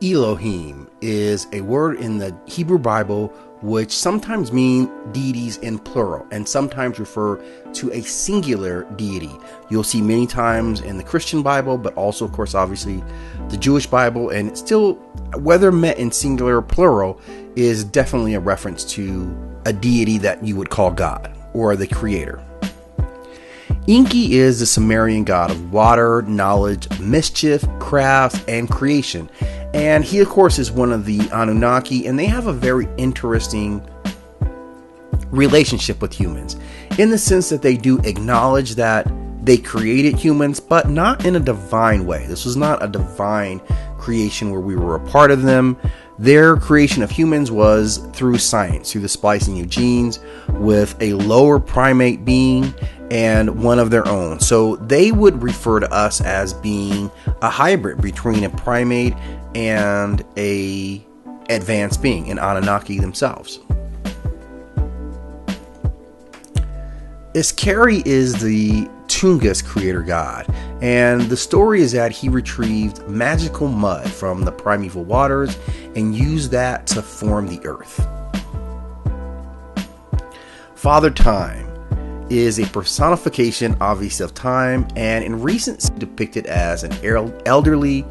Elohim is a word in the Hebrew Bible which sometimes mean deities in plural and sometimes refer to a singular deity. You'll see many times in the Christian Bible, but also, of course, obviously the Jewish Bible, and still, whether met in singular or plural, is definitely a reference to a deity that you would call God or the creator. Enki is the Sumerian god of water, knowledge, mischief, crafts, and creation. And he, of course, is one of the Anunnaki, and they have a very interesting relationship with humans in the sense that they do acknowledge that they created humans, but not in a divine way. This was not a divine creation where we were a part of them. Their creation of humans was through science, through the splicing of genes with a lower primate being and one of their own. So they would refer to us as being a hybrid between a primate and a advanced being, an Anunnaki themselves. Iskari is the Tungus creator god, and the story is that he retrieved magical mud from the primeval waters and used that to form the earth. Father Time is a personification, obviously, of time, and in recent depicted as an elderly,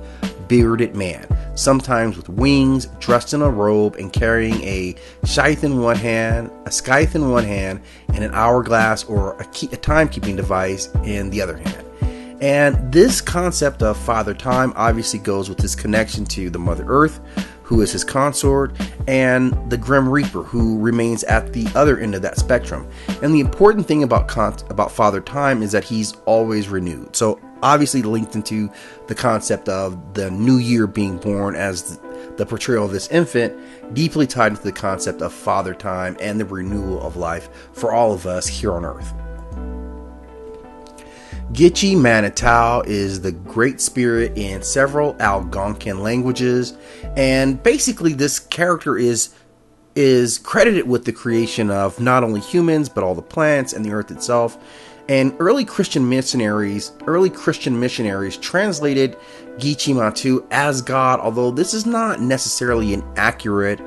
bearded man, sometimes with wings, dressed in a robe, and carrying a scythe in one hand, and an hourglass or a timekeeping device in the other hand. And this concept of Father Time obviously goes with his connection to the Mother Earth, who is his consort, and the Grim Reaper, who remains at the other end of that spectrum. And the important thing about Father Time is that he's always renewed. So obviously linked into the concept of the new year being born as the portrayal of this infant, deeply tied into the concept of Father Time and the renewal of life for all of us here on Earth. Gitchi Manitau is the Great Spirit in several Algonquin languages, and basically this character is credited with the creation of not only humans but all the plants and the earth itself. And early Christian missionaries translated Gitchi Manitau as God, although this is not necessarily an accurate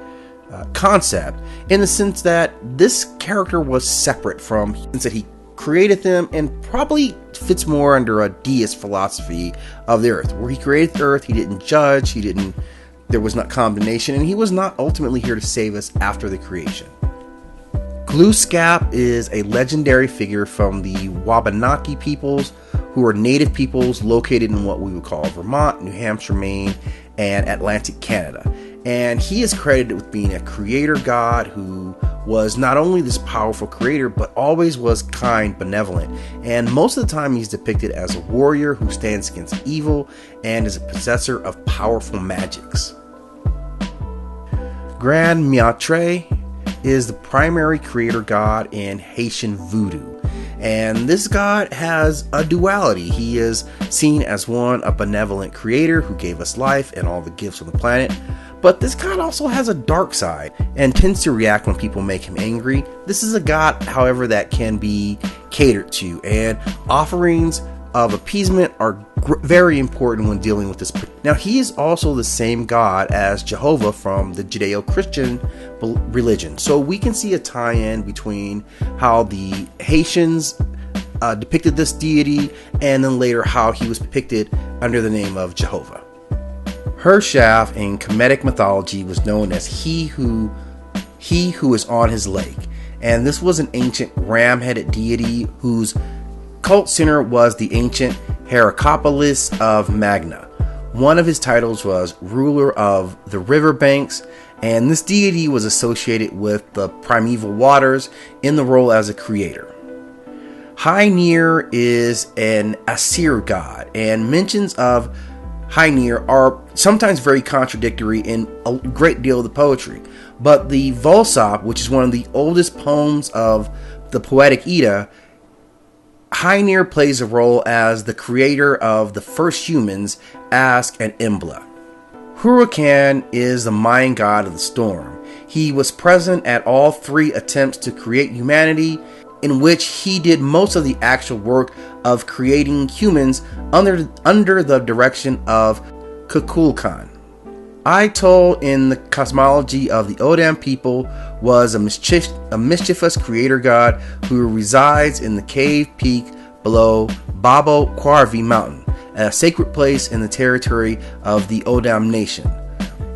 concept in the sense that this character was separate from humans, that he created them, and probably fits more under a deist philosophy of the earth, where he created the earth, he didn't judge, there was not condemnation, and he was not ultimately here to save us after the creation. Glooskap is a legendary figure from the Wabanaki peoples, who are native peoples located in what we would call Vermont, New Hampshire, Maine, and Atlantic Canada. And he is credited with being a creator god who was not only this powerful creator, but always was kind, benevolent. And most of the time he's depicted as a warrior who stands against evil and is a possessor of powerful magics. Grand Maitre is the primary creator god in Haitian voodoo. And this god has a duality. He is seen as a benevolent creator who gave us life and all the gifts on the planet. But this god also has a dark side and tends to react when people make him angry. This is a god, however, that can be catered to, and offerings of appeasement are very important when dealing with this. Now, he is also the same god as Jehovah from the Judeo-Christian religion. So we can see a tie-in between how the Haitians depicted this deity, and then later how he was depicted under the name of Jehovah. Hershaf in Kemetic mythology was known as he who is on his lake, and this was an ancient ram-headed deity whose cult center was the ancient Heracropolis of Magna. One of his titles was ruler of the riverbanks, and this deity was associated with the primeval waters in the role as a creator. Hynir is an Asir god, and mentions of Hynir are sometimes very contradictory in a great deal of the poetry. But the Volsop, which is one of the oldest poems of the Poetic Edda, Hynir plays a role as the creator of the first humans, Ask and Embla. Huracan is the Mayan god of the storm. He was present at all three attempts to create humanity, in which he did most of the actual work of creating humans under the direction of Kukulkan. Itol in the cosmology of the Odam people was a mischievous creator god who resides in the cave peak below Babo Quarvi Mountain, a sacred place in the territory of the Odam nation.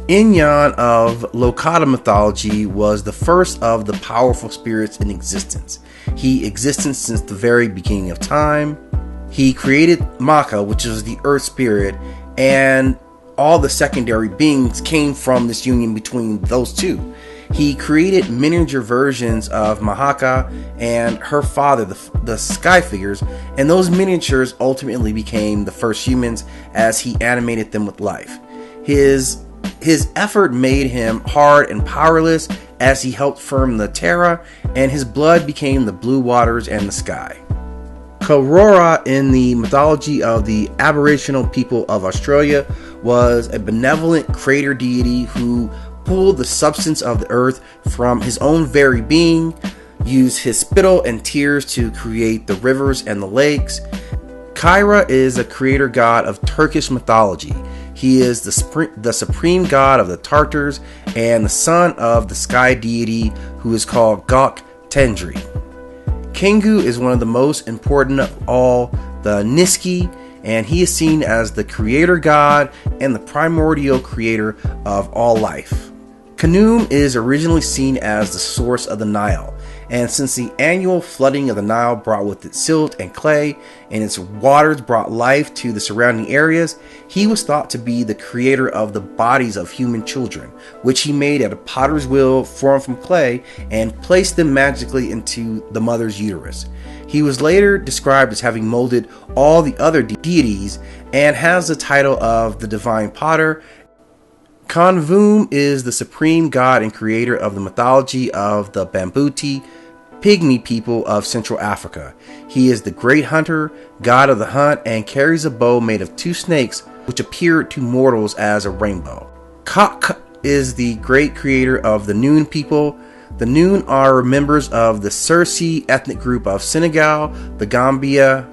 Inyan of Lokata mythology was the first of the powerful spirits in existence. He existed since the very beginning of time. He created Maka, which is the earth spirit, and all the secondary beings came from this union between those two. He created miniature versions of Mahaka and her father, the sky figures, and those miniatures ultimately became the first humans as he animated them with life. His effort made him hard and powerless as he helped firm the Terra, and his blood became the blue waters and the sky. Karora in the mythology of the Aboriginal people of Australia was a benevolent creator deity who pulled the substance of the earth from his own very being, used his spittle and tears to create the rivers and the lakes. Kyra is a creator god of Turkish mythology. He is the supreme god of the Tartars and the son of the sky deity who is called Gok Tendri. Kingu is one of the most important of all the Niski, and he is seen as the creator god and the primordial creator of all life. Khnum is originally seen as the source of the Nile, and since the annual flooding of the Nile brought with it silt and clay, and its waters brought life to the surrounding areas, he was thought to be the creator of the bodies of human children, which he made at a potter's wheel formed from clay and placed them magically into the mother's uterus. He was later described as having molded all the other deities and has the title of the divine potter. Khanvum is the supreme god and creator of the mythology of the Bambuti, pygmy people of Central Africa. He is the great hunter, god of the hunt, and carries a bow made of two snakes which appear to mortals as a rainbow. Kak is the great creator of the Noon people. The Noon are members of the Circe ethnic group of Senegal, the Gambia,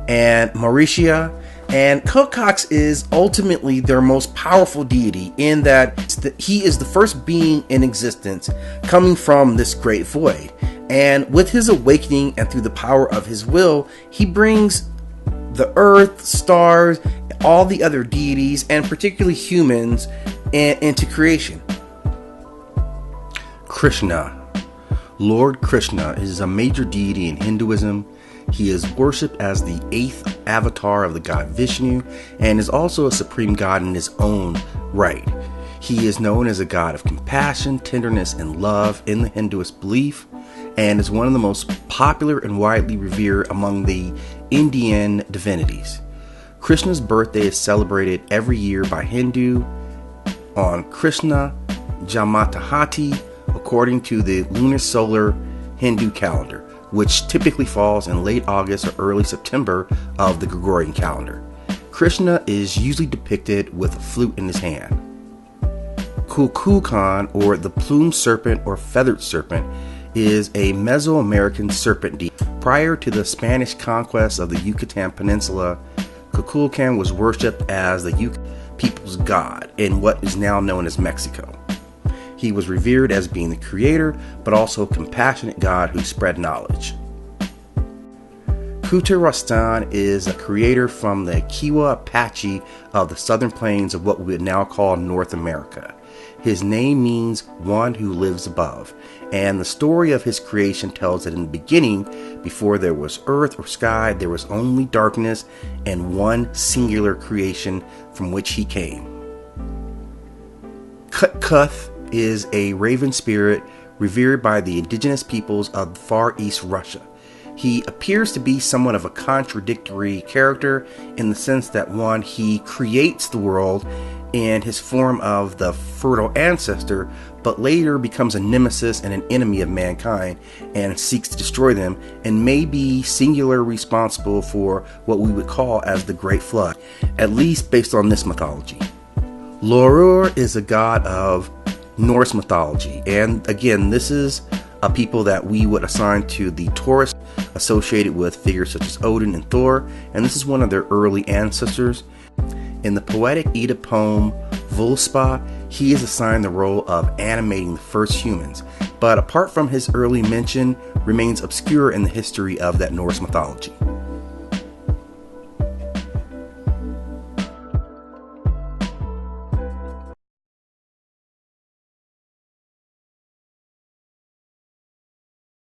and Mauritius. And Kokox is ultimately their most powerful deity in that he is the first being in existence coming from this great void. And with his awakening and through the power of his will, he brings the earth, stars, all the other deities, and particularly humans into creation. Krishna. Lord Krishna is a major deity in Hinduism. He is worshipped as the 8th avatar of the god Vishnu and is also a supreme god in his own right. He is known as a god of compassion, tenderness, and love in the Hinduist belief, and is one of the most popular and widely revered among the Indian divinities. Krishna's birthday is celebrated every year by Hindu on Krishna Jamatahati according to the lunar solar Hindu calendar, which typically falls in late August or early September of the Gregorian calendar. Krishna is usually depicted with a flute in his hand. Kukulkan, or the plumed serpent or feathered serpent, is a Mesoamerican serpent deity. Prior to the Spanish conquest of the Yucatan Peninsula, Kukulkan was worshipped as the Yucatan people's god in what is now known as Mexico. He was revered as being the creator, but also a compassionate god who spread knowledge. Kutarastan is a creator from the Kiowa Apache of the southern plains of what we would now call North America. His name means one who lives above, and the story of his creation tells that in the beginning, before there was earth or sky, there was only darkness and one singular creation from which he came. Kutkuth is a raven spirit revered by the indigenous peoples of Far East Russia. He appears to be somewhat of a contradictory character in the sense that one, he creates the world in his form of the fertile ancestor, but later becomes a nemesis and an enemy of mankind and seeks to destroy them, and may be singularly responsible for what we would call as the Great Flood, at least based on this mythology. Lodurr is a god of Norse mythology, and again, this is a people that we would assign to the Taurus, associated with figures such as Odin and Thor, and this is one of their early ancestors. In the poetic Edda poem Voluspa, he is assigned the role of animating the first humans, but apart from his early mention, remains obscure in the history of that Norse mythology.